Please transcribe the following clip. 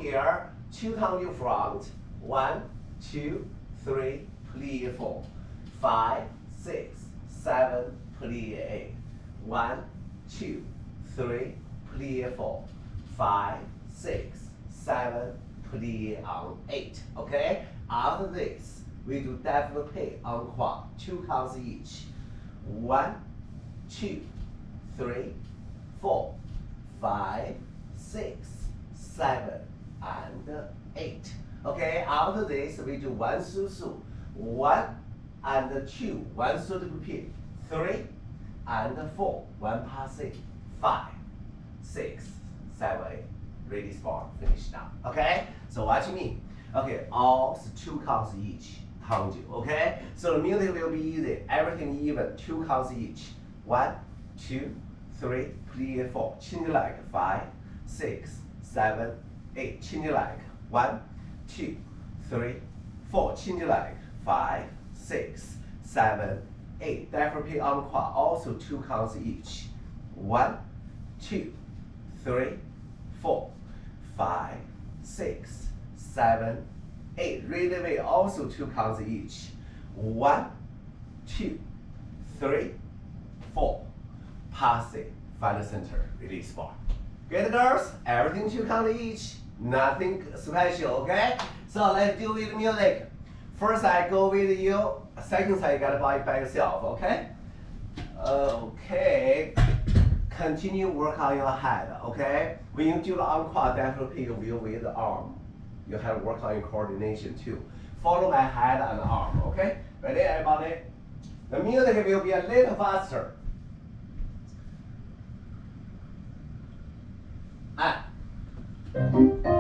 here, 2 Tendu front, 1, 2, 3, plie 4, 5, 6, 7, plie 8, 1, 2, 3, plie 4, 5, 6, 7, plie on 8. Okay? After this, we do développé en croix, 2 counts each. 1, 2, 3, 4, 5, 6, 7, and 8. Okay, after this, we do 1 sous-sous, 1 and 2, 1 saut de pied, 3 and 4, 1 passé, 5, 6, 7, 8. Release bar, finish now. Okay, so watch me. Okay, all 2 counts each. Tendu. Okay, so the music will be easy. Everything even. 2 counts each. 1, 2, 3, plie 4. Change leg. 5, 6, 7, 8. Change leg. 1, 2, 3, 4. Change leg. 5, 6, 7, 8. Développé en croix. Also 2 counts each. 1, 2, 3, 4, 5, 6, 7, 8. Rhythm also 2 counts each. 1, 2, 3, 4. Pass it. Find the center. Release bar. Good girls. Everything 2 counts each. Nothing special. Okay. So let's do with music. First I go with you. Second time you gotta buy it by yourself. Okay. Okay. Continue work on your head. Okay. When you do the encore, definitely you will with the arm. You have to work on your coordination too. Follow my head and arm, okay? Ready, everybody? The music will be a little faster. And